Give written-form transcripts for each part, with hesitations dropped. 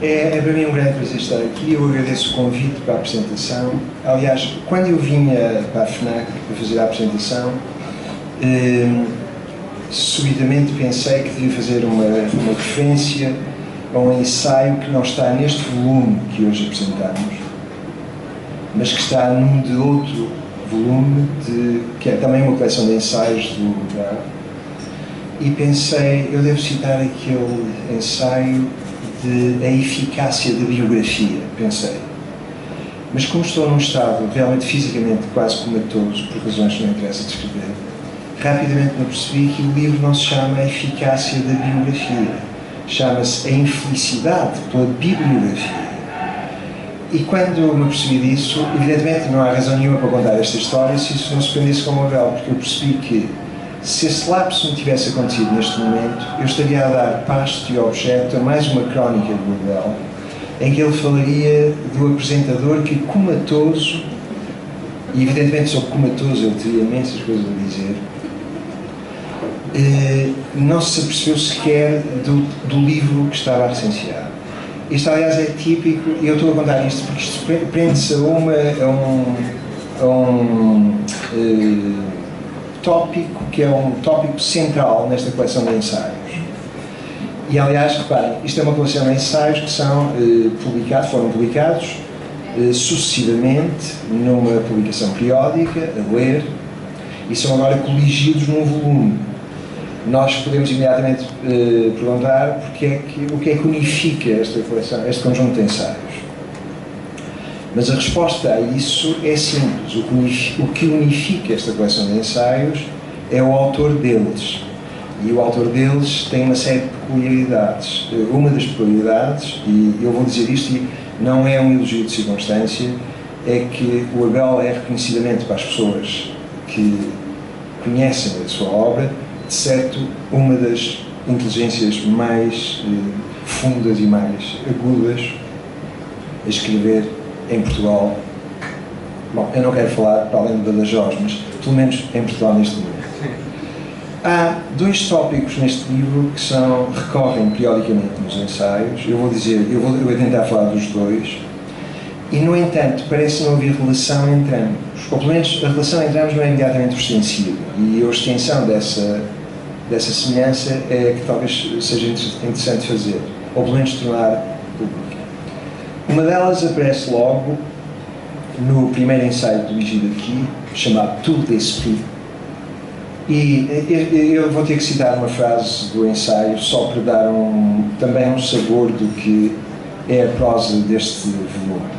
É para mim um grande prazer estar aqui. Eu agradeço o convite para a apresentação. Aliás, quando eu vinha para a FNAC para fazer a apresentação, subitamente pensei que devia fazer uma referência a um ensaio que não está neste volume que hoje apresentamos, mas que está num de outro volume, que é também uma coleção de ensaios do lugar. E pensei, eu devo citar aquele ensaio de A Eficácia da Biografia, pensei. Mas como estou num estado realmente fisicamente quase comatoso, por razões que não interessa descrever, rapidamente me percebi que o livro não se chama A Eficácia da Biografia, chama-se A Infelicidade pela Bibliografia. E quando me percebi disso, evidentemente não há razão nenhuma para contar esta história se isso não se prendesse com o Abel, porque eu percebi que se esse lapso me tivesse acontecido neste momento, eu estaria a dar pasto e objeto a mais uma crónica do Abel, em que ele falaria do apresentador que, comatoso, e evidentemente sobre comatoso ele teria imensas coisas a dizer, não se apercebeu sequer do livro que estava a recensear. Isto, aliás, é típico, e eu estou a contar isto porque isto prende-se a um tópico que é um tópico central nesta coleção de ensaios. E, aliás, reparem, isto é uma coleção de ensaios que são foram publicados sucessivamente numa publicação periódica, a ler, e são agora coligidos num volume. Nós podemos imediatamente perguntar o que é que unifica esta coleção, este conjunto de ensaios. Mas a resposta a isso é simples. O que unifica esta coleção de ensaios é o autor deles. E o autor deles tem uma série de peculiaridades. Uma das peculiaridades, e eu vou dizer isto e não é um elogio de circunstância, é que o Abel é reconhecidamente para as pessoas que conhecem a sua obra, de certo, uma das inteligências mais fundas e mais agudas a escrever em Portugal. Bom, eu não quero falar para além de Badajoz, mas pelo menos em Portugal neste momento. Há dois tópicos neste livro que recorrem periodicamente nos ensaios. Eu vou tentar falar dos dois. E, no entanto, parece não haver relação entre ambos. Ou pelo menos a relação entre ambos não é imediatamente ostensiva. E a extensão dessa semelhança é que talvez seja interessante fazer. Ou pelo menos tornar pública. Uma delas aparece logo no primeiro ensaio dirigido aqui, chamado Tour d'Esprit. E eu vou ter que citar uma frase do ensaio só para dar também um sabor do que é a prosa deste volume.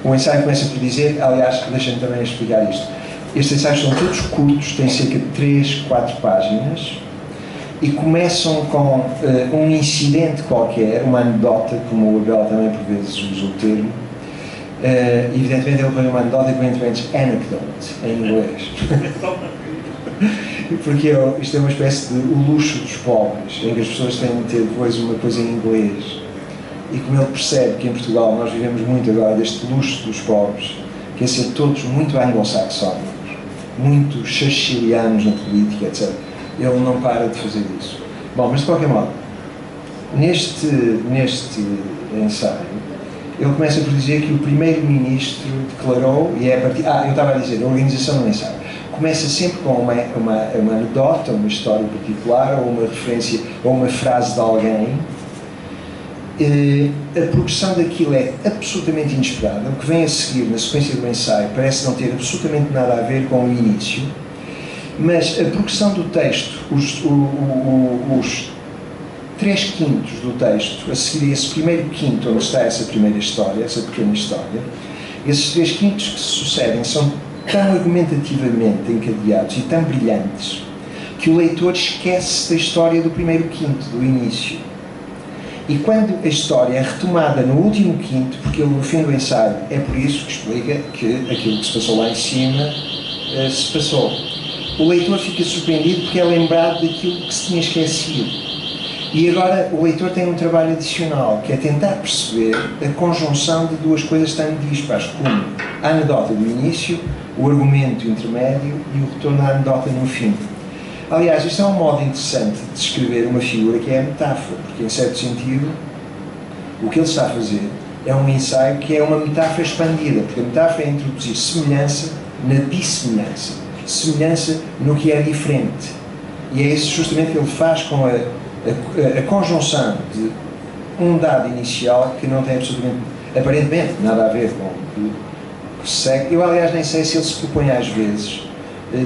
O ensaio começa por dizer, aliás, deixem-me também explicar isto. Estes ensaios são todos curtos, têm cerca de 3, 4 páginas e começam com um incidente qualquer, uma anedota, como o Abel também por vezes usa o termo. Evidentemente ele põe uma anedota e põe entre anecdote em inglês. Porque isto é uma espécie de o luxo dos pobres, em que as pessoas têm de ter depois uma coisa em inglês. E como ele percebe que em Portugal nós vivemos muito agora deste luxo dos pobres, que é ser todos muito anglo-saxónicos, muito churchillianos na política, etc. Ele não para de fazer isso. Bom, mas de qualquer modo, neste ensaio, ele começa por dizer que o primeiro-ministro declarou, e é a partir... eu estava a dizer, a organização do ensaio começa sempre com uma anedota, uma história particular, ou uma referência, ou uma frase de alguém. A progressão daquilo é absolutamente inesperada. O que vem a seguir, na sequência do ensaio, parece não ter absolutamente nada a ver com o início, mas a progressão do texto, os 3/5 do texto, a seguir esse primeiro quinto onde está essa primeira história, essa pequena história, esses 3/5 que se sucedem são tão argumentativamente encadeados e tão brilhantes que o leitor esquece da história do primeiro quinto, do início. E quando a história é retomada no último quinto, porque no fim do ensaio é por isso que explica que aquilo que se passou lá em cima se passou, o leitor fica surpreendido porque é lembrado daquilo que se tinha esquecido. E agora o leitor tem um trabalho adicional, que é tentar perceber a conjunção de duas coisas tão dispares, como a anedota do início, o argumento intermédio e o retorno à anedota no fim. Aliás, isto é um modo interessante de descrever uma figura que é a metáfora, porque, em certo sentido, o que ele está a fazer é um ensaio que é uma metáfora expandida, porque a metáfora é introduzir semelhança na dissemelhança, semelhança no que é diferente. E é isso justamente que ele faz com a conjunção de um dado inicial que não tem absolutamente, aparentemente, nada a ver com o que se segue. Eu, aliás, nem sei se ele se propõe às vezes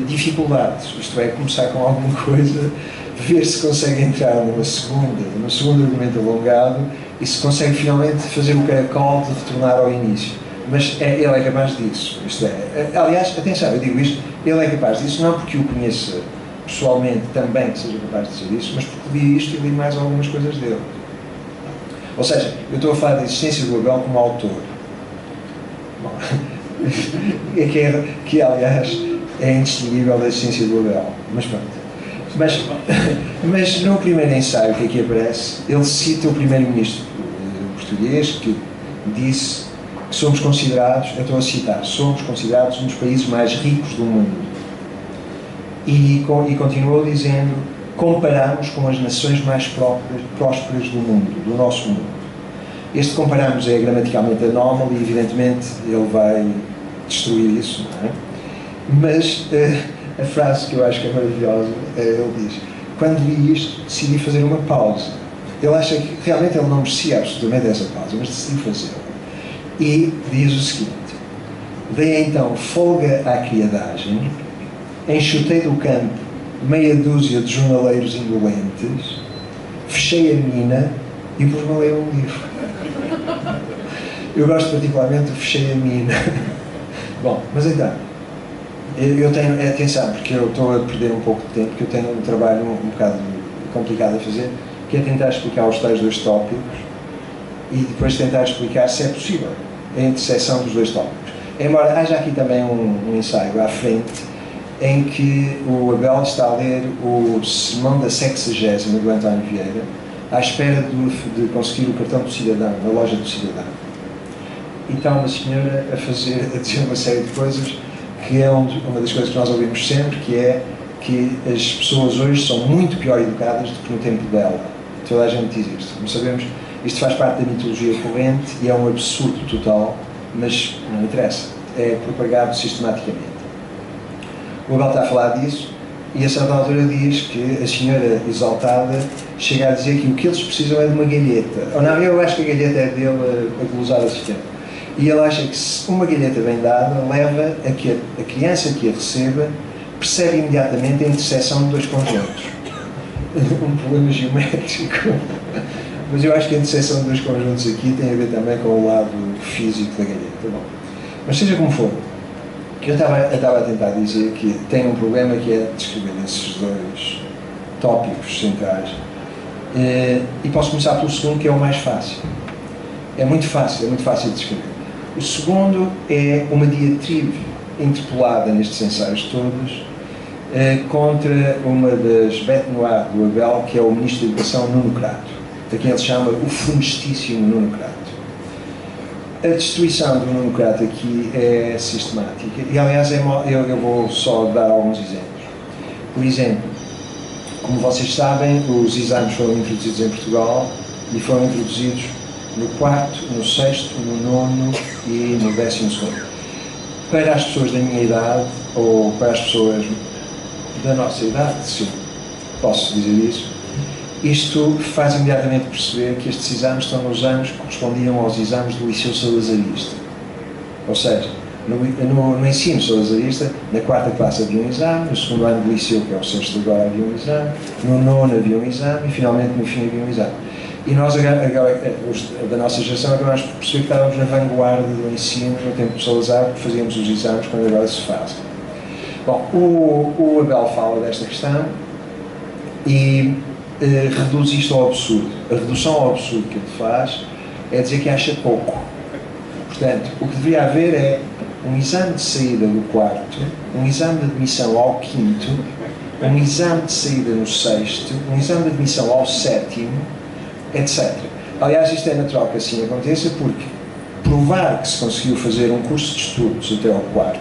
dificuldades, isto é, começar com alguma coisa, ver se consegue entrar num segundo argumento alongado e se consegue finalmente fazer o caracol de retornar ao início. Mas ele é capaz disso. Isto é, aliás, atenção, eu digo isto, ele é capaz disso não porque o conheça pessoalmente também que seja capaz de dizer isso, mas porque li isto e li mais algumas coisas dele. Ou seja, eu estou a falar da existência do Abel como autor. Bom, que aliás é indistinguível da existência do Abel. Mas pronto. Mas no primeiro ensaio que aqui aparece, ele cita o primeiro-ministro português que disse que somos considerados, eu estou a citar, somos considerados um dos países mais ricos do mundo. E continuou dizendo, comparamos com as nações mais prósperas do mundo, do nosso mundo. Este comparamos é gramaticalmente anómalo e evidentemente ele vai destruir isso, não é? Mas a frase que eu acho que é maravilhosa, ele diz, quando li isto decidi fazer uma pausa. Ele acha que realmente ele não merecia absolutamente essa pausa, mas decidiu fazê-la. E diz o seguinte, dei então folga à criadagem, enxutei do campo meia dúzia de jornaleiros indolentes, fechei a mina e pus-me a ler um livro. Eu gosto particularmente de fechei a mina. Bom, mas então, eu tenho, atenção, porque eu estou a perder um pouco de tempo, porque eu tenho um trabalho um bocado complicado a fazer, que é tentar explicar os tais dois tópicos e depois tentar explicar, se é possível, a interseção dos dois tópicos. Embora haja aqui também um ensaio à frente, em que o Abel está a ler o Sermão da 60ª do António Vieira, à espera de conseguir o cartão do cidadão, na loja do cidadão. E está uma senhora a dizer uma série de coisas, que é uma das coisas que nós ouvimos sempre, que é que as pessoas hoje são muito pior educadas do que no tempo dela. Toda a gente diz isto. Como sabemos, isto faz parte da mitologia corrente e é um absurdo total, mas não interessa. É propagado sistematicamente. O Abel está a falar disso e a certa altura diz que a senhora exaltada chega a dizer que o que eles precisam é de uma galheta. Ou não, eu acho que a galheta é dele a glosar a sistema. E ele acha que se uma galheta bem dada leva a que a criança que a receba percebe imediatamente a interseção de dois conjuntos. Um problema geométrico. Mas eu acho que a interseção de dois conjuntos aqui tem a ver também com o lado físico da galheta. Bom, mas seja como for, eu estava a tentar dizer que tem um problema que é descrever esses dois tópicos centrais. E posso começar pelo segundo, que é o mais fácil. É muito fácil de descrever. O segundo é uma diatribe interpolada nestes ensaios todos contra uma das bêtes noires do Abel, que é o Ministro da Educação Nuno Crato, a quem ele chama o funestíssimo Nuno Crato. A destruição do Nuno Crato aqui é sistemática e, aliás, eu vou só dar alguns exemplos. Por exemplo, como vocês sabem, os exames foram introduzidos em Portugal e foram introduzidos no 4º, no 6º, no 9º e no 12º. Para as pessoas da minha idade, ou para as pessoas da nossa idade, se posso dizer isso, isto faz imediatamente perceber que estes exames estão nos anos que correspondiam aos exames do Liceu Salazarista. Ou seja, no ensino salazarista, na 4ª classe havia um exame, no 2º ano do liceu, que é o 6º agora, havia um exame, no 9º havia um exame e finalmente no fim havia um exame. E nós agora os da nossa geração, acabamos por perceber que estávamos na vanguarda do ensino no tempo de Salazar, porque fazíamos os exames quando agora se fazem. Bom, o Abel fala desta questão e reduz isto ao absurdo. A redução ao absurdo que ele faz é dizer que acha pouco. Portanto, o que deveria haver é um exame de saída do 4º, um exame de admissão ao 5º, um exame de saída no 6º, um exame de admissão ao 7º, etc. Aliás, isto é natural que assim aconteça porque provar que se conseguiu fazer um curso de estudos até ao 4º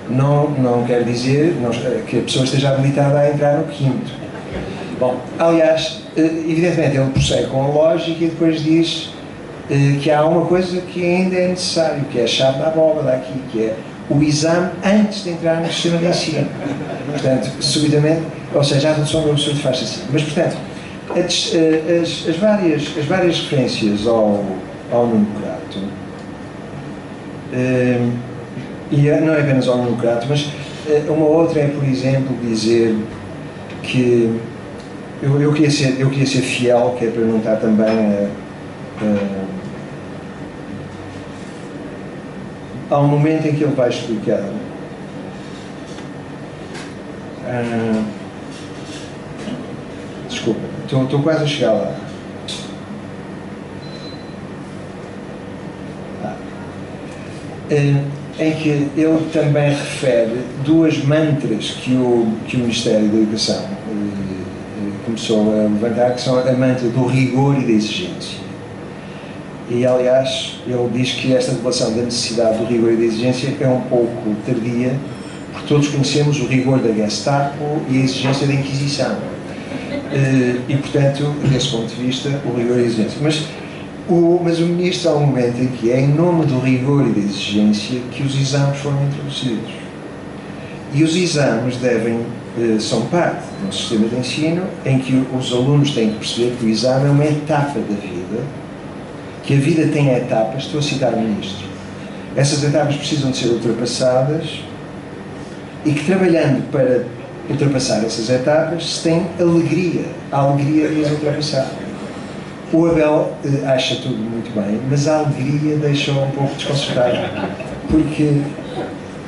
não quer dizer que a pessoa esteja habilitada a entrar no quinto. Bom, aliás, evidentemente ele prossegue com a lógica e depois diz que há uma coisa que ainda é necessário, que é a chave da abóbada aqui, que é o exame antes de entrar no sistema de ensino. Portanto, subitamente, ou seja, a redução do absurdo faz-se assim. Mas, portanto, as várias referências ao Nuno Crato, e não é apenas ao Nuno Crato, mas uma outra é, por exemplo, dizer que eu queria ser fiel, que é para não estar também há um momento em que ele vai explicar desculpa, estou quase a chegar lá. Em que ele também refere duas mantras que o Ministério da Educação começou a levantar, que são a mantra do rigor e da exigência. E, aliás, ele diz que esta revelação da necessidade do rigor e da exigência é um pouco tardia, porque todos conhecemos o rigor da Gestapo e a exigência da Inquisição. E, portanto, desse ponto de vista, o rigor e a exigência. Mas o Ministro há um momento em que é em nome do rigor e da exigência que os exames foram introduzidos. E os exames são parte de um sistema de ensino em que os alunos têm que perceber que o exame é uma etapa da vida, que a vida tem etapas. Estou a citar o Ministro. Essas etapas precisam de ser ultrapassadas e que, trabalhando para ultrapassar essas etapas, se tem a alegria de as ultrapassar. O Abel acha tudo muito bem, mas a alegria deixa-o um pouco desconcertado,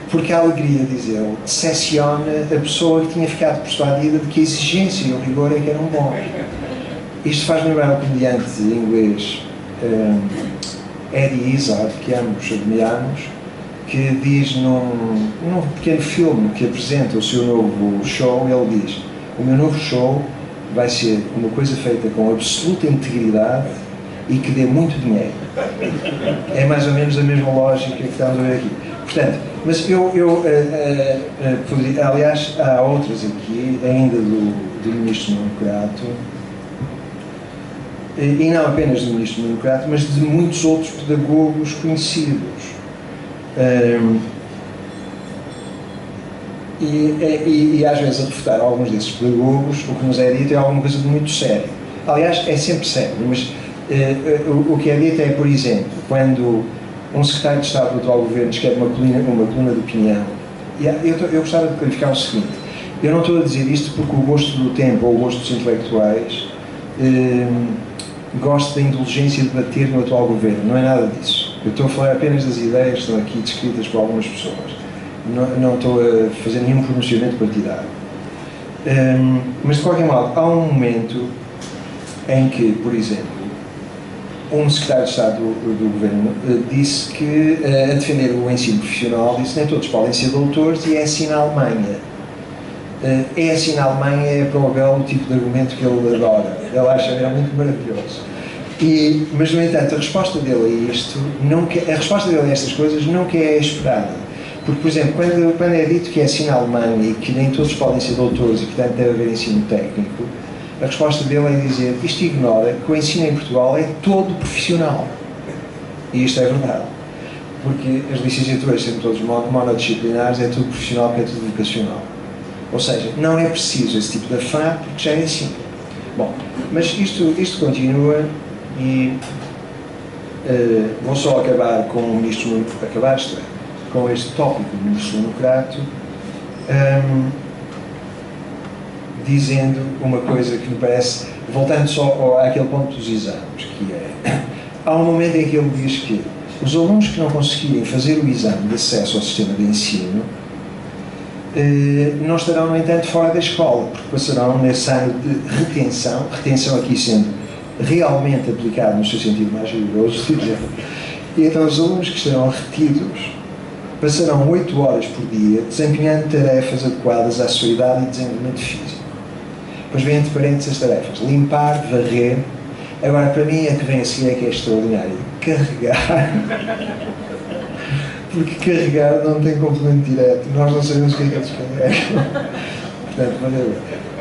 porque a alegria, diz ele, decepciona a pessoa que tinha ficado persuadida de que a exigência e o rigor é que eram bons. Isto faz lembrar um comediante inglês, Eddie Izzard, que ambos admiramos, que diz num pequeno filme que apresenta o seu novo show, ele diz: o meu novo show vai ser uma coisa feita com absoluta integridade e que dê muito dinheiro. É mais ou menos a mesma lógica que estamos a ver aqui. Portanto, mas poderia, aliás, há outras aqui, ainda do Ministro Nuno Crato, e não apenas do Ministro Nuno Crato, mas de muitos outros pedagogos conhecidos. E às vezes a refutar alguns desses pedagogos, o que nos é dito é alguma coisa de muito sério. Aliás, é sempre sério, mas o que é dito é, por exemplo, quando um secretário de Estado do atual governo escreve uma coluna de opinião, e eu gostava de clarificar o seguinte: eu não estou a dizer isto porque o gosto do tempo ou o gosto dos intelectuais gosto da indulgência de bater no atual governo, não é nada disso. Eu estou a falar apenas das ideias que estão aqui descritas por algumas pessoas. Não estou a fazer nenhum pronunciamento partidário. Mas, de qualquer modo, há um momento em que, por exemplo, um secretário de Estado do Governo disse que, a defender o ensino profissional, disse que nem todos podem ser doutores e é assim na Alemanha. É assim na Alemanha é para o Abel o tipo de argumento que ele adora. Ele acha realmente maravilhoso. Mas, no entanto, a resposta dele a isto, a resposta dele a estas coisas nunca é esperada. Porque, por exemplo, quando é dito que é assim na Alemanha e que nem todos podem ser doutores e, portanto, deve haver ensino técnico, a resposta dele é dizer: isto ignora que o ensino em Portugal é todo profissional. E isto é verdade. Porque as licenciaturas, sendo todas monodisciplinares, é tudo profissional, porque é tudo vocacional. Ou seja, não é preciso esse tipo de afã, porque já é assim. Bom, mas isto continua e vou só acabar com o Ministro, com este tópico do Ministro Nuno Crato, dizendo uma coisa que me parece, voltando só àquele ponto dos exames, que é, há um momento em que ele diz que os alunos que não conseguirem fazer o exame de acesso ao sistema de ensino não estarão, no entanto, fora da escola, porque passarão nesse ano de retenção aqui sendo realmente aplicado no seu sentido mais rigoroso, e então os alunos que estarão retidos passarão 8 horas por dia desempenhando tarefas adequadas à sua idade e desenvolvimento físico. Depois vem entre parênteses as tarefas: limpar, varrer. Agora, para mim, a que vem a seguir é que é extraordinário: carregar. porque carregar não tem complemento direto, nós não sabemos o que é que eles carregam. Portanto, valeu.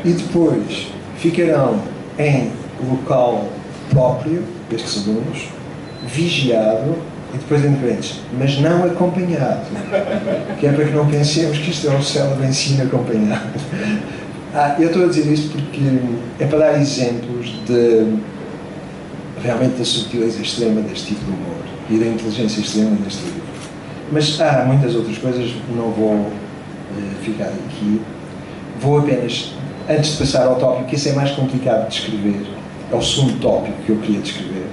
E depois ficarão em local próprio, estes alunos, vigiado, e depois entre parênteses, mas não acompanhado, que é para que não pensemos que isto é o célebre ensino acompanhado. Eu estou a dizer isto porque é para dar exemplos realmente da subtileza extrema deste tipo de humor e da inteligência extrema deste livro. Mas há muitas outras coisas, não vou ficar aqui. Vou apenas, antes de passar ao tópico, que esse é mais complicado de descrever, é o segundo tópico que eu queria descrever,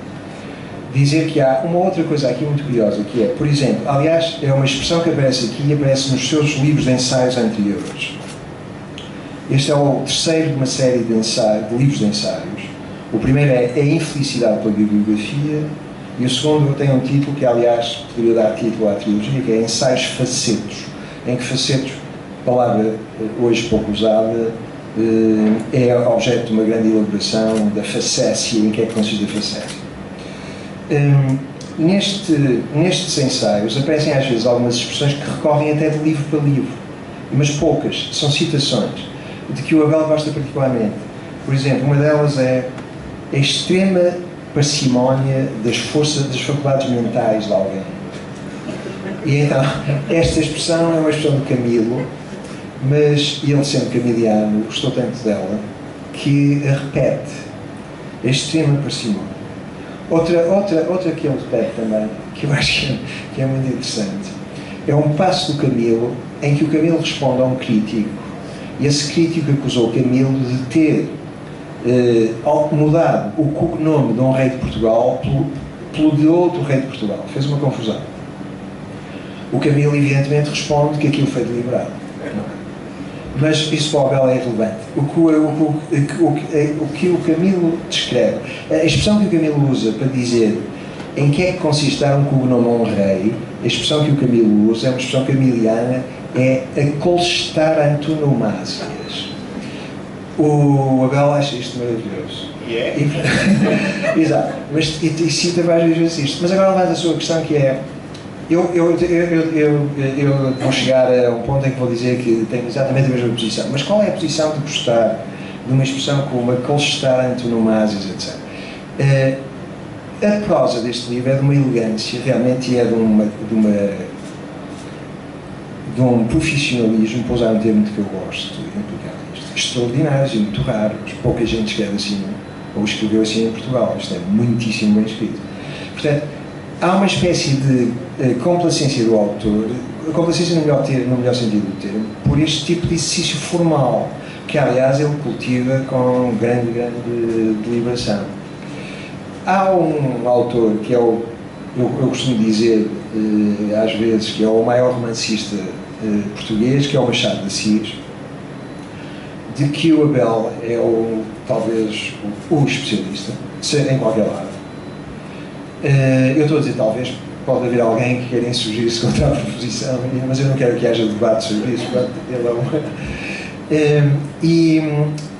dizer que há uma outra coisa aqui muito curiosa, que é, por exemplo, aliás, é uma expressão que aparece aqui e aparece nos seus livros de ensaios anteriores. Este é o terceiro de uma série de livros de ensaios. O primeiro é A Infelicidade pela Bibliografia, e o segundo tem um título que, aliás, poderia dar título à trilogia, que é Ensaios Facetos, em que facetos, palavra hoje pouco usada, é objeto de uma grande elaboração da facécia, em que é que consiste a facécia. Nestes ensaios aparecem às vezes algumas expressões que recorrem até de livro para livro, mas poucas, são citações, de que o Abel gosta particularmente. Por exemplo, uma delas é a extrema parcimónia das forças, das faculdades mentais de alguém. E então, esta expressão é uma expressão de Camilo, mas ele, sendo camiliano, gostou tanto dela, que a repete, a extrema parcimónia. Outra que ele repete também, que eu acho que é muito interessante, é um passo do Camilo, em que o Camilo responde a um crítico, e esse crítico acusou o Camilo de ter mudado o cognome de um rei de Portugal pelo de outro rei de Portugal. Fez uma confusão. O Camilo, evidentemente, responde que aquilo foi deliberado. Mas isso para o Abel é irrelevante. O que o Camilo descreve, a expressão que o Camilo usa para dizer em que é que consiste dar um cognome a um rei, a expressão que o Camilo usa é uma expressão camiliana, é acolstar antonomásias. O Abel acha isto maravilhoso. Exato. Mas, e cita várias vezes isto. Mas agora levanta a sua questão, que é: eu vou chegar a um ponto em que vou dizer que tenho exatamente a mesma posição. Mas qual é a posição de gostar de uma expressão como acolstar antonomásias, etc.? A prosa deste livro é de uma elegância, realmente é de um profissionalismo, para usar um termo de que eu gosto de implicar isto, extraordinários e muito raros. Pouca gente escreve assim, ou escreveu assim em Portugal. Isto é muitíssimo bem escrito. Portanto, há uma espécie de complacência do autor, complacência no melhor sentido do termo, por este tipo de exercício formal, que aliás ele cultiva com grande deliberação. Há um autor que é eu costumo dizer às vezes que é o maior romancista português, que é o Machado de Assis, de que o Abel é talvez o especialista, em qualquer lado. Eu estou a dizer talvez, pode haver alguém que queira insurgir-se contra a proposição, mas eu não quero que haja debate sobre isso. E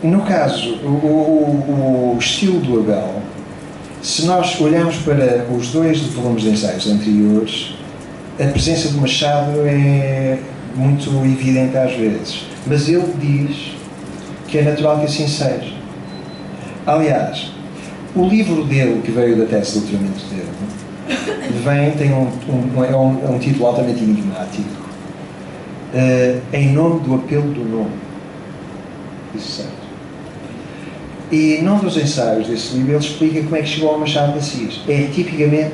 no caso, o estilo do Abel, se nós olharmos para os dois volumes de ensaios anteriores, a presença do Machado é muito evidente às vezes, mas ele diz que é natural que assim seja. Aliás, o livro dele, que veio da tese de doutoramento dele, tem um título altamente enigmático, Em Nome do Apelo do Nome. Isso certo. E num dos ensaios desse livro ele explica como é que chegou ao Machado de Assis. É tipicamente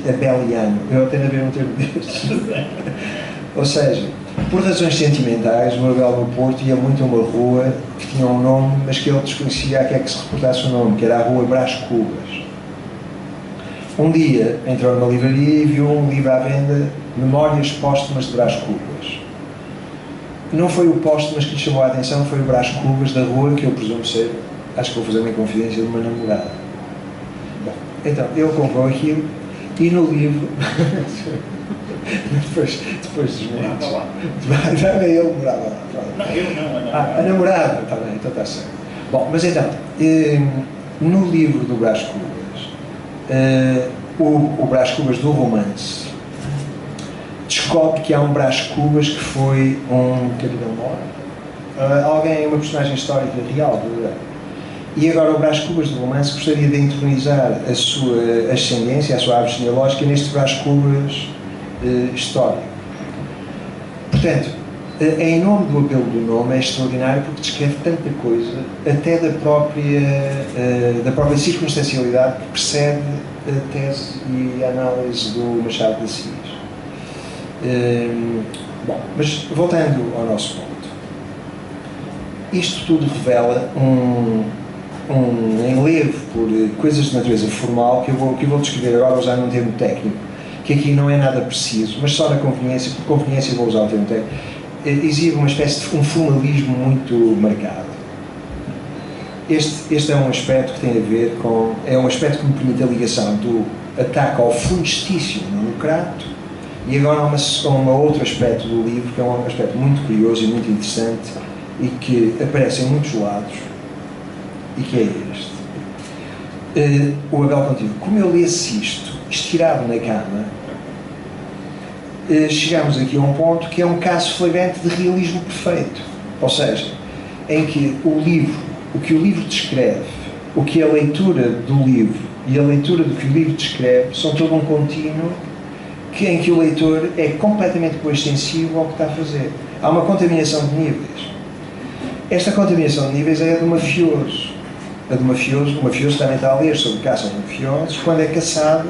abeliano. Eu tenho a ver um termo destes. Ou seja, por razões sentimentais, o Abel no Porto ia muito a uma rua que tinha um nome, mas que ele desconhecia a que é que se reportasse o nome, que era a Rua Brás Cubas. Um dia entrou numa livraria e viu um livro à venda, Memórias Póstumas de Brás Cubas. Não foi o Póstumas que lhe chamou a atenção, foi o Brás Cubas da rua, que eu presumo ser, acho que vou fazer uma confidência, de uma namorada. Bom, então, ele comprou aquilo e no livro, depois dos momentos, ele morava lá. Não, eu não. A namorada, está bem, então está certo. Bom, mas então, no livro do Brás Cubas, o Brás Cubas do romance, descobre que há um Brás Cubas que foi um Capitão Mor, alguém, uma personagem histórica real, verdadeira. E agora o Brás Cubas do romance gostaria de entronizar a sua ascendência, a sua árvore genealógica neste Brás Cubas histórico. Portanto, em nome do apelo do nome é extraordinário porque descreve tanta coisa, até da própria circunstancialidade que precede a tese e a análise do Machado de Assis. Bom, mas voltando ao nosso ponto, isto tudo revela um enlevo por coisas de natureza formal que eu vou descrever agora usando um termo técnico, que aqui não é nada preciso, mas só na conveniência, por conveniência eu vou usar o termo técnico, exibe uma espécie de um formalismo muito marcado. Este é um aspecto que tem a ver com, é um aspecto que me permite a ligação do ataque ao frontistício no Lucrato, e agora há um outro aspecto do livro, que é um aspecto muito curioso e muito interessante, e que aparece em muitos lados, e que é este. O Abel Contigo, como eu lesse isto, estirado na cama, chegamos aqui a um ponto que é um caso flagrante de realismo perfeito. Ou seja, em que o que o livro descreve, o que a leitura do livro e a leitura do que o livro descreve são todo um contínuo em que o leitor é completamente coextensivo ao que está a fazer. Há uma contaminação de níveis. Esta contaminação de níveis é a do mafioso. A do mafioso, o mafioso também está a ler sobre caça aos mafiosos, quando é caçado,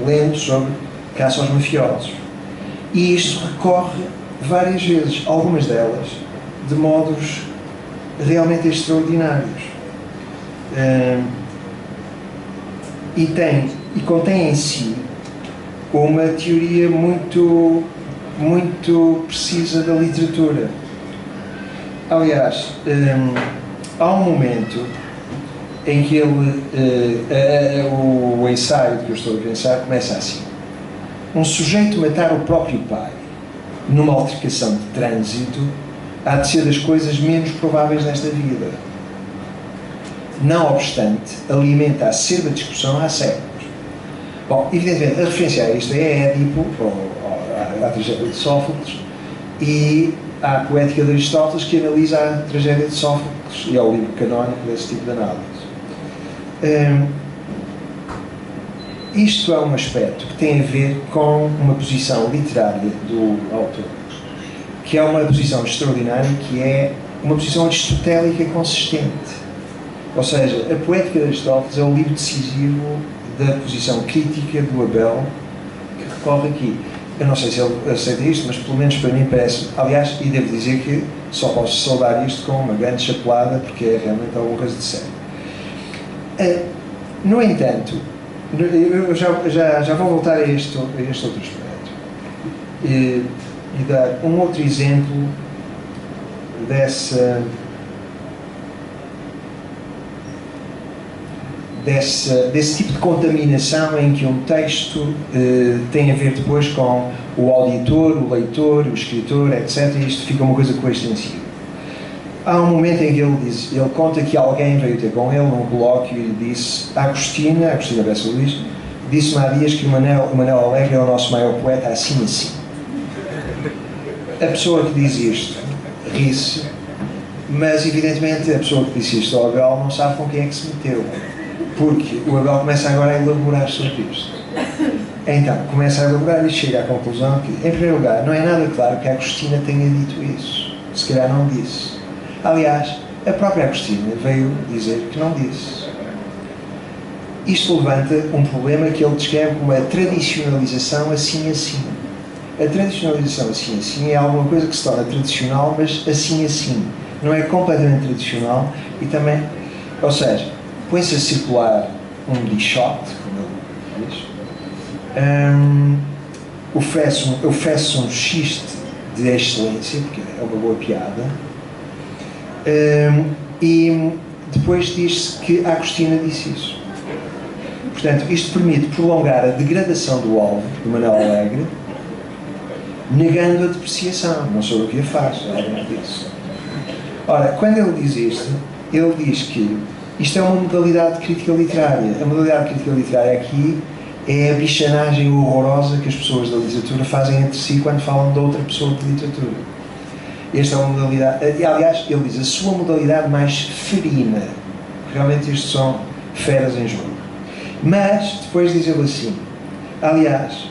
lendo sobre caça aos mafiosos. E isto recorre várias vezes, algumas delas de modos realmente extraordinários. E contém em si uma teoria muito precisa da literatura. Aliás, há um momento em que o ensaio de que eu estou a pensar começa assim: um sujeito matar o próprio pai numa altercação de trânsito há de ser das coisas menos prováveis nesta vida. Não obstante, alimenta a acerba discussão há séculos. Bom, evidentemente, a referência a isto é Édipo, ou à tragédia de Sófocles, e à poética de Aristóteles, que analisa a tragédia de Sófocles, e ao livro canónico desse tipo de análise. Isto é um aspecto que tem a ver com uma posição literária do autor, que é uma posição extraordinária, que é uma posição aristotélica consistente. Ou seja, a poética de Aristóteles é o livro decisivo da posição crítica do Abel, que recorre aqui. Eu não sei se ele aceita isto, mas pelo menos para mim parece. Aliás, e devo dizer que só posso saudar isto com uma grande chapelada, porque é realmente alguma coisa de sério. No entanto, eu já vou voltar a este outro aspecto e dar um outro exemplo desse tipo de contaminação em que um texto tem a ver depois com o auditor, o leitor, o escritor, etc. E isto fica uma coisa coextensiva. Há um momento em que ele conta que alguém veio ter com ele num colóquio e disse: Agostina Bessa Luís, disse-me há dias que o Manel Alegre é o nosso maior poeta, assim assim. A pessoa que diz isto ri-se, mas evidentemente a pessoa que disse isto ao Abel não sabe com quem é que se meteu, porque o Abel começa agora a elaborar sobre isto. Então, começa a elaborar e chega à conclusão que, em primeiro lugar, não é nada claro que a Agostina tenha dito isso. Se calhar não disse. Aliás, a própria Agostina veio dizer que não disse. Isto levanta um problema que ele descreve como a tradicionalização assim assim. A tradicionalização assim assim é alguma coisa que se torna tradicional, mas assim assim. Não é completamente tradicional e também, ou seja, põe-se a circular um dichote, como ele diz, oferece um xiste de excelência, porque é uma boa piada, e depois diz-se que a Agostina disse isso. Portanto, isto permite prolongar a degradação do alvo, do Manuel Alegre, negando a depreciação. Não sou o que a faz, disso. Ora, quando ele diz isto, ele diz que isto é uma modalidade de crítica literária. A modalidade de crítica literária aqui é a bichanagem horrorosa que as pessoas da literatura fazem entre si quando falam de outra pessoa de literatura. Esta é uma modalidade, aliás, ele diz, a sua modalidade mais ferina. Realmente isto são feras em jogo. Mas, depois diz ele assim, aliás,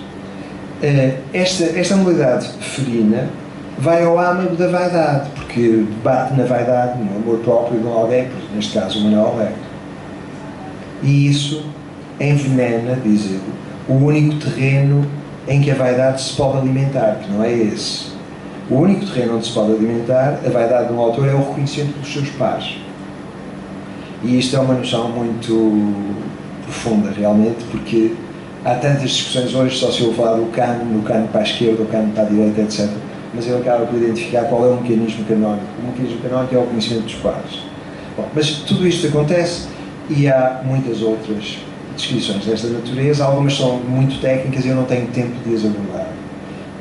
esta modalidade ferina vai ao âmago da vaidade, porque bate na vaidade, no amor próprio de alguém, neste caso o Manuel Alegre. E isso envenena, diz ele, o único terreno em que a vaidade se pode alimentar, que não é esse. O único terreno onde se pode alimentar a vaidade de um autor é o reconhecimento dos seus pares. E isto é uma noção muito profunda, realmente, porque há tantas discussões hoje, só se eu falar do cano, no cano para a esquerda, o cano para a direita, etc. Mas ele acaba por identificar qual é o mecanismo canónico. O mecanismo canónico é o conhecimento dos pares. Bom, mas tudo isto acontece e há muitas outras descrições desta natureza. Algumas são muito técnicas e eu não tenho tempo de as abordar.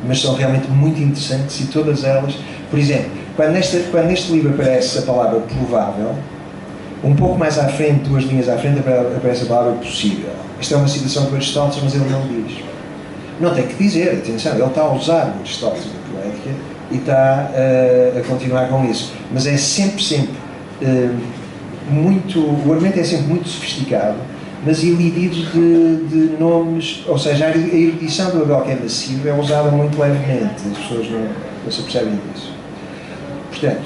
Mas são realmente muito interessantes e todas elas... Por exemplo, quando neste livro aparece a palavra provável, um pouco mais à frente, 2 linhas à frente, aparece a palavra possível. Isto é uma citação do Aristóteles, mas ele não diz. Não tem que dizer, atenção, ele está a usar o Aristóteles da poética e está a continuar com isso. Mas é sempre muito... O argumento é sempre muito sofisticado, mas ilidido de nomes, ou seja, a erudição do Abel, que é massiva, é usada muito levemente, as pessoas não se apercebem disso. Portanto,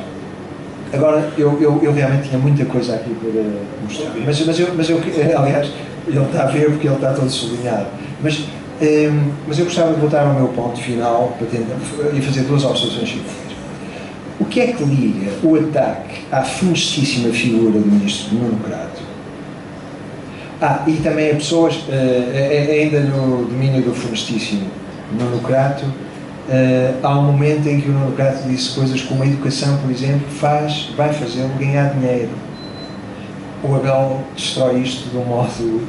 agora, eu realmente tinha muita coisa aqui para mostrar, mas eu aliás, ele está a ver porque ele está todo sublinhado, mas eu gostava de voltar ao meu ponto final para tentar, e fazer 2 observações simples. O que é que liga o ataque à funestíssima figura do ministro Nuno Crato? E também a pessoas, ainda no domínio do funestíssimo Nuno Crato, há um momento em que o Nuno Crato disse coisas como a educação, por exemplo, vai fazê-lo ganhar dinheiro. O Abel destrói isto de um modo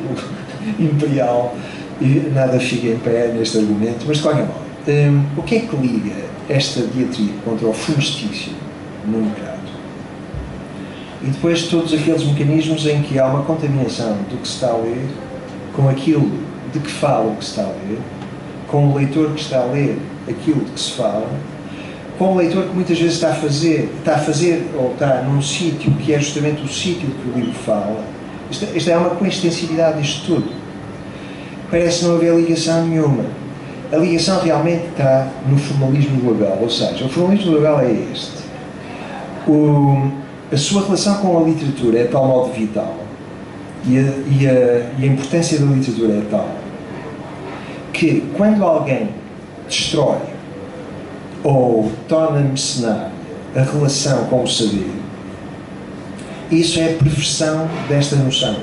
imperial e nada fica em pé neste argumento, mas de qualquer modo, o que é que liga esta diatribe contra o funestíssimo Nuno Crato? E depois todos aqueles mecanismos em que há uma contaminação do que se está a ler com aquilo de que fala o que se está a ler, com o leitor que está a ler aquilo de que se fala, com o leitor que muitas vezes está a fazer ou está num sítio que é justamente o sítio que o livro fala. Isto é uma coextensividade disto tudo. Parece não haver ligação nenhuma. A ligação realmente está no formalismo do Abel, ou seja, o formalismo do Abel é este. A sua relação com a literatura é de tal modo vital e a importância da literatura é tal que quando alguém destrói ou torna mercenária a relação com o saber, isso é a perversão desta noção.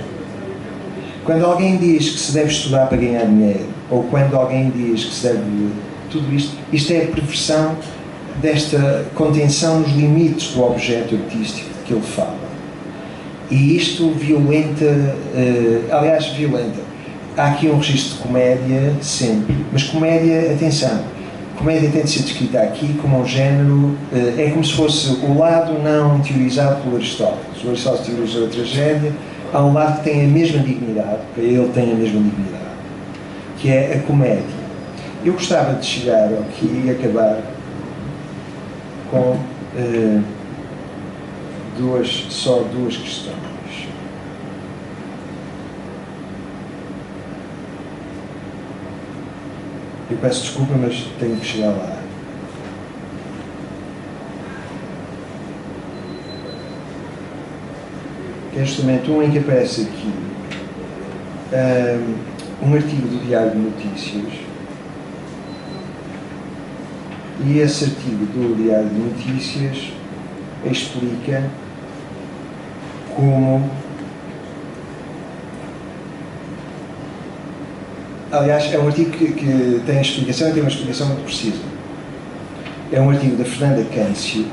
Quando alguém diz que se deve estudar para ganhar dinheiro, ou quando alguém diz que se deve... Tudo isto é a perversão desta contenção nos limites do objeto artístico de que ele fala. E isto violenta, violenta. Há aqui um registro de comédia, sempre, mas comédia, atenção, comédia tem de ser descrita aqui como um género, é como se fosse o lado não teorizado pelo Aristóteles. O Aristóteles teorizou a tragédia, há um lado que tem a mesma dignidade, para ele tem a mesma dignidade, que é a comédia. Eu gostava de chegar aqui e acabar com só duas questões. Eu peço desculpa, mas tenho que chegar lá. Que é justamente um em que aparece aqui um artigo do Diário de Notícias, e esse artigo do Diário de Notícias explica como... Aliás, é um artigo que tem explicação e tem uma explicação muito precisa. É um artigo da Fernanda Câncio,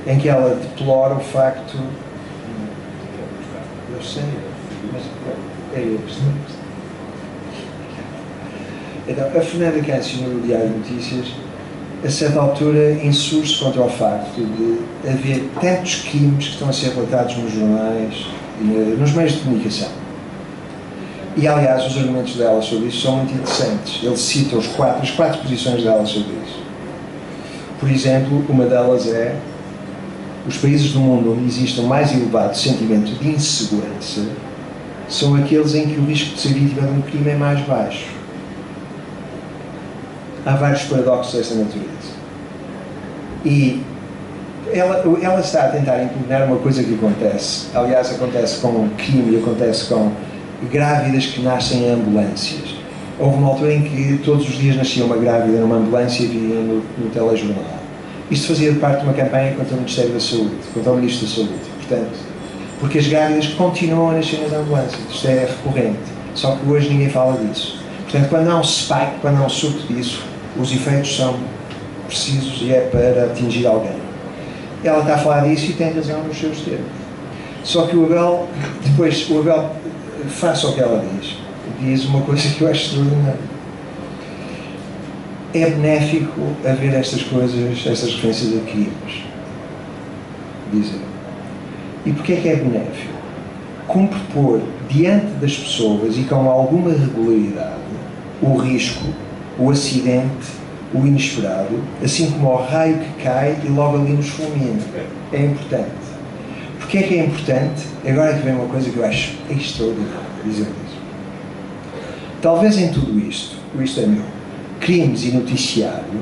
em que ela deplora o facto... Eu sei, mas é este. Então, a Fernanda Câncio, no Diário de Notícias, a certa altura insurge contra o facto de haver tantos crimes que estão a ser relatados nos jornais e nos meios de comunicação. E, aliás, os argumentos dela sobre isso são muito interessantes. Ele cita as quatro posições dela sobre isso. Por exemplo, uma delas é: os países do mundo onde existe um mais elevado sentimento de insegurança são aqueles em que o risco de ser vítima de um crime é mais baixo. Há vários paradoxos desta natureza. E ela está a tentar impugnar uma coisa que acontece. Aliás, acontece com crime e acontece com grávidas que nascem em ambulâncias. Houve uma altura em que todos os dias nascia uma grávida numa ambulância e via no telejornal. Isto fazia parte de uma campanha contra o Ministério da Saúde, contra o Ministro da Saúde. Portanto, porque as grávidas continuam a nascer nas ambulâncias. Isto é recorrente. Só que hoje ninguém fala disso. Portanto, quando há um spike, quando há um surto disso, os efeitos são precisos e é para atingir alguém. Ela está a falar disso e tem razão nos seus termos. Só que o Abel, face ao que ela diz uma coisa que eu acho extraordinária. É benéfico haver estas coisas, estas referências a crimes. Dizer. E porquê é que é benéfico? Cumpre pôr diante das pessoas e com alguma regularidade o risco, o acidente, o inesperado, assim como o raio que cai e logo ali nos fulmina. É importante. Porquê é que é importante? Agora é que vem uma coisa que eu acho extraordinária dizer isso. Talvez em tudo isto é meu, crimes e noticiário,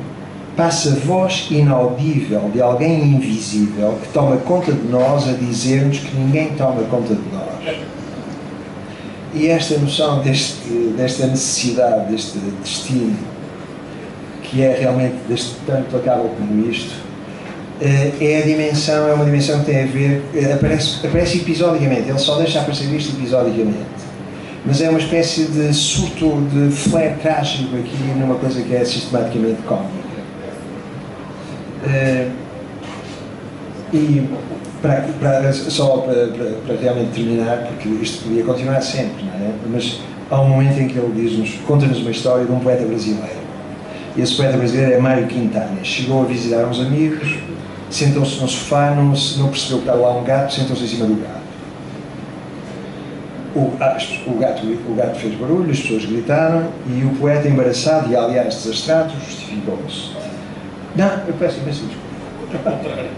passa a voz inaudível de alguém invisível que toma conta de nós a dizer-nos que ninguém toma conta de nós. E esta noção desta necessidade, deste destino, que é realmente deste tão implacável como isto, é uma dimensão que tem a ver, aparece episodicamente, ele só deixa aparecer isto episodicamente, mas é uma espécie de surto, de flare trágico aqui numa coisa que é sistematicamente cómica. E só para realmente terminar, porque isto podia continuar sempre, não é? Mas há um momento em que ele diz-nos, conta-nos uma história de um poeta brasileiro. E esse poeta brasileiro é Mário Quintana. Chegou a visitar uns amigos, sentou-se no sofá, não percebeu que estava lá um gato, sentou-se em cima do gato. O gato fez barulho, as pessoas gritaram e o poeta, embaraçado e aliás desastrado, justificou-se. Não, eu peço imensa desculpa. Ao contrário.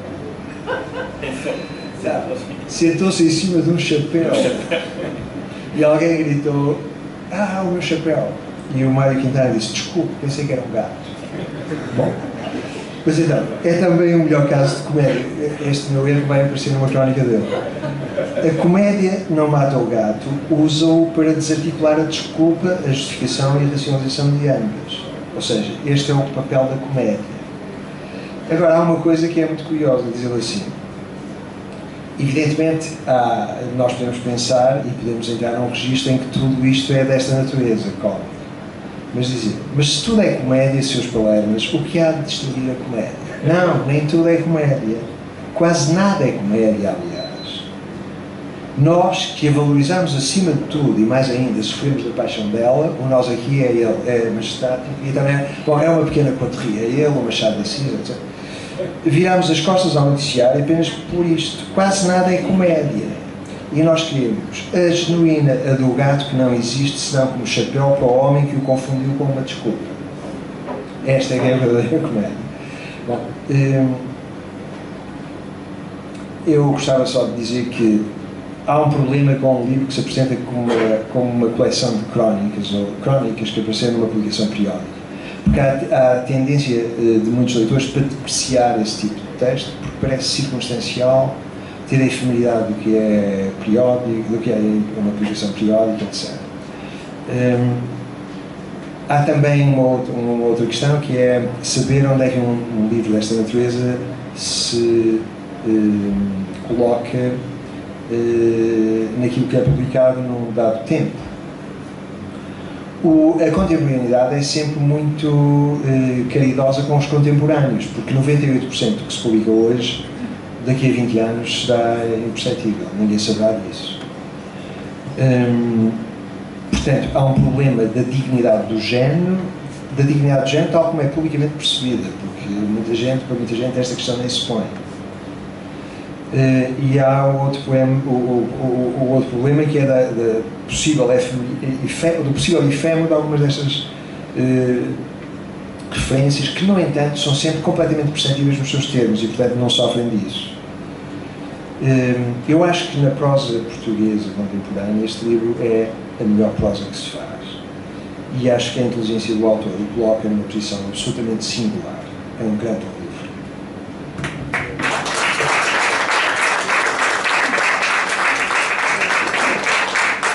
Sentou-se em cima de um chapéu e alguém gritou: "Ah, o meu chapéu!" E o Mário Quintana disse: "Desculpe, pensei que era um gato." Bom, mas então, é também o melhor caso de comédia. Este meu erro vai aparecer numa crónica dele. A comédia não mata o gato, usa-o para desarticular a desculpa, a justificação e a racionalização de ambas. Ou seja, este é o papel da comédia. Agora, há uma coisa que é muito curiosa, dizê-lo assim. Evidentemente, nós podemos pensar e podemos entrar num registro em que tudo isto é desta natureza, cómica. Mas se tudo é comédia, seus palermas, o que há de destruir a comédia? Não, nem tudo é comédia. Quase nada é comédia, aliás. Nós, que a valorizamos acima de tudo, e mais ainda, sofremos da paixão dela, o nós aqui é ele, é majestático, e também, é uma pequena coteria, é ele, o Machado de Assis, etc. Viramos as costas ao noticiário apenas por isto. Quase nada é comédia. E nós queremos a genuína, a do gato que não existe, senão como chapéu para o homem que o confundiu com uma desculpa. Esta é que é a verdadeira comédia. Bom, eu gostava só de dizer que há um problema com um livro que se apresenta como uma coleção de crónicas, ou crónicas que apareceram numa publicação periódica. Porque há a tendência de muitos leitores para depreciar esse tipo de texto, porque parece circunstancial, ter a efemeridade do que é periódico, do que é uma publicação periódica, etc. Há também uma outra questão, que é saber onde é que um livro desta natureza se coloca naquilo que é publicado num dado tempo. A contemporaneidade é sempre muito caridosa com os contemporâneos, porque 98% do que se publica hoje, daqui a 20 anos, será imperceptível, ninguém saberá disso. Portanto, há um problema da dignidade do género, tal como é publicamente percebida, porque para muita gente esta questão nem se põe. E há o outro problema que é do possível efêmero de algumas destas referências, que no entanto são sempre completamente perceptíveis nos seus termos e portanto não sofrem disso. Eu acho que na prosa portuguesa contemporânea este livro é a melhor prosa que se faz, e acho que a inteligência do autor o coloca numa posição absolutamente singular. É um grande